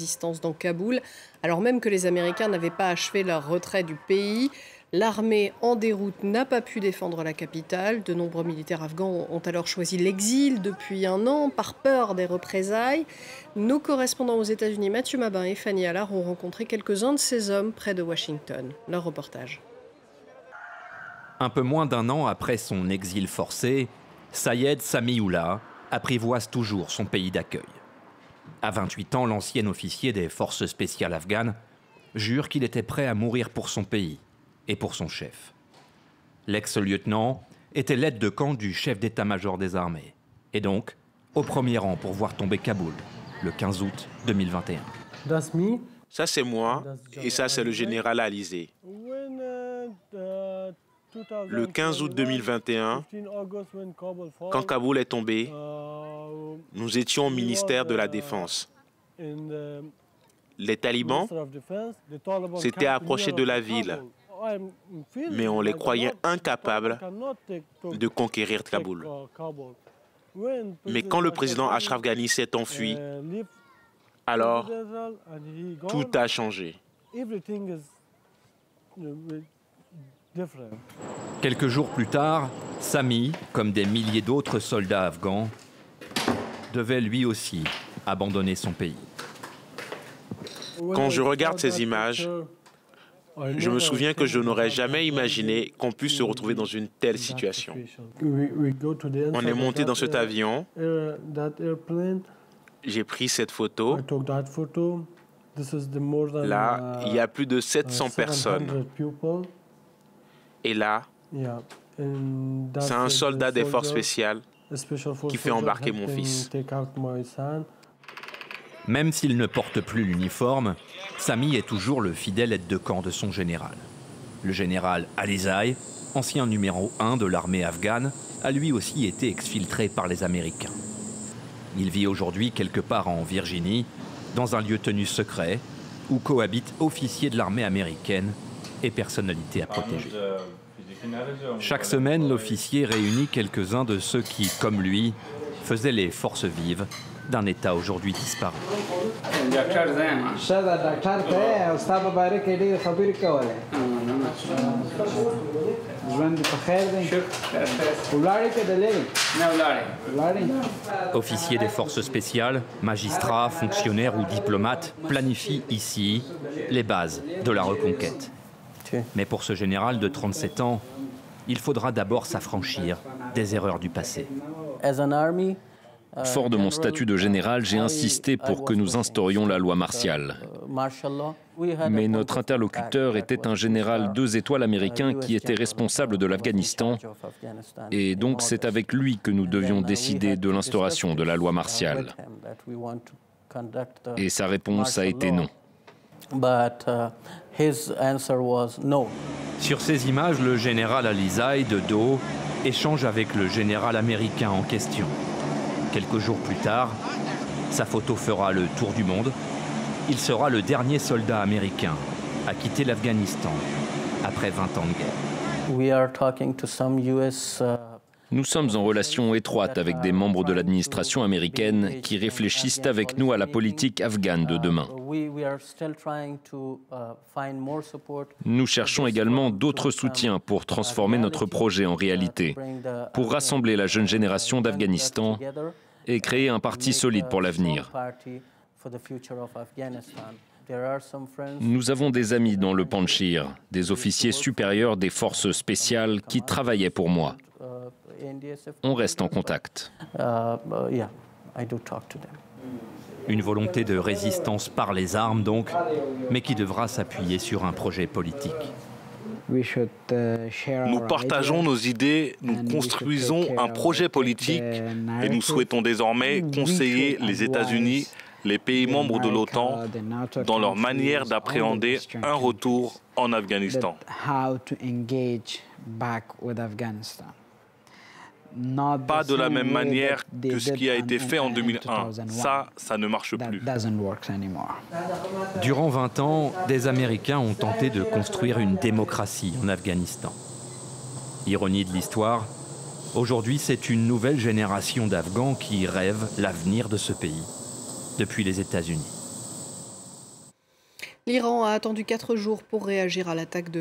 résistance dans Kaboul, alors même que les Américains n'avaient pas achevé leur retrait du pays. L'armée en déroute n'a pas pu défendre la capitale. De nombreux militaires afghans ont alors choisi l'exil depuis un an par peur des représailles. Nos correspondants aux États-Unis, Mathieu Mabin et Fanny Allard, ont rencontré quelques-uns de ces hommes près de Washington. Leur reportage. Un peu moins d'un an après son exil forcé, Sayed Samiullah apprivoise toujours son pays d'accueil. À 28 ans, l'ancien officier des forces spéciales afghanes jure qu'il était prêt à mourir pour son pays et pour son chef. L'ex-lieutenant était l'aide de camp du chef d'état-major des armées, et donc au premier rang pour voir tomber Kaboul, le 15 août 2021. Ça c'est moi, et ça c'est le général Alizé. Le 15 août 2021, quand Kaboul est tombé, nous étions au ministère de la Défense. Les talibans s'étaient approchés de la ville, mais on les croyait incapables de conquérir Kaboul. Mais quand le président Ashraf Ghani s'est enfui, alors tout a changé. Quelques jours plus tard, Sami, comme des milliers d'autres soldats afghans, devait lui aussi abandonner son pays. Quand je regarde ces images, je me souviens que je n'aurais jamais imaginé qu'on puisse se retrouver dans une telle situation. On est monté dans cet avion, j'ai pris cette photo. Là, il y a plus de 700 personnes. Et là, c'est un soldat des forces spéciales qui fait embarquer mon fils. Même s'il ne porte plus l'uniforme, Sami est toujours le fidèle aide de camp de son général. Le général Alizai, ancien numéro 1 de l'armée afghane, a lui aussi été exfiltré par les Américains. Il vit aujourd'hui quelque part en Virginie, dans un lieu tenu secret, où cohabitent officiers de l'armée américaine et personnalités à protéger. Chaque semaine, l'officier réunit quelques-uns de ceux qui, comme lui, faisaient les forces vives d'un État aujourd'hui disparu. Officiers des forces spéciales, magistrats, fonctionnaires ou diplomates planifient ici les bases de la reconquête. Mais pour ce général de 37 ans, il faudra d'abord s'affranchir des erreurs du passé. Fort de mon statut de général, j'ai insisté pour que nous instaurions la loi martiale. Mais notre interlocuteur était un général 2 étoiles américain qui était responsable de l'Afghanistan. Et donc c'est avec lui que nous devions décider de l'instauration de la loi martiale. Et sa réponse a été non. Sur ces images, le général Alizai, de dos, échange avec le général américain en question. Quelques jours plus tard, sa photo fera le tour du monde. Il sera le dernier soldat américain à quitter l'Afghanistan après 20 ans de guerre. Nous sommes en relation étroite avec des membres de l'administration américaine qui réfléchissent avec nous à la politique afghane de demain. Nous cherchons également d'autres soutiens pour transformer notre projet en réalité, pour rassembler la jeune génération d'Afghanistan et créer un parti solide pour l'avenir. Nous avons des amis dans le Panjshir, des officiers supérieurs des forces spéciales qui travaillaient pour moi. On reste en contact. Une volonté de résistance par les armes donc, mais qui devra s'appuyer sur un projet politique. Nous partageons nos idées, nous construisons un projet politique et nous souhaitons désormais conseiller les États-Unis, les pays membres de l'OTAN, dans leur manière d'appréhender un retour en Afghanistan. Pas de la même manière que ce qui a été fait en 2001. Ça ne marche plus. Durant 20 ans, des Américains ont tenté de construire une démocratie en Afghanistan. Ironie de l'histoire, aujourd'hui c'est une nouvelle génération d'Afghans qui rêvent l'avenir de ce pays, depuis les États-Unis. L'Iran a attendu 4 jours pour réagir à l'attaque de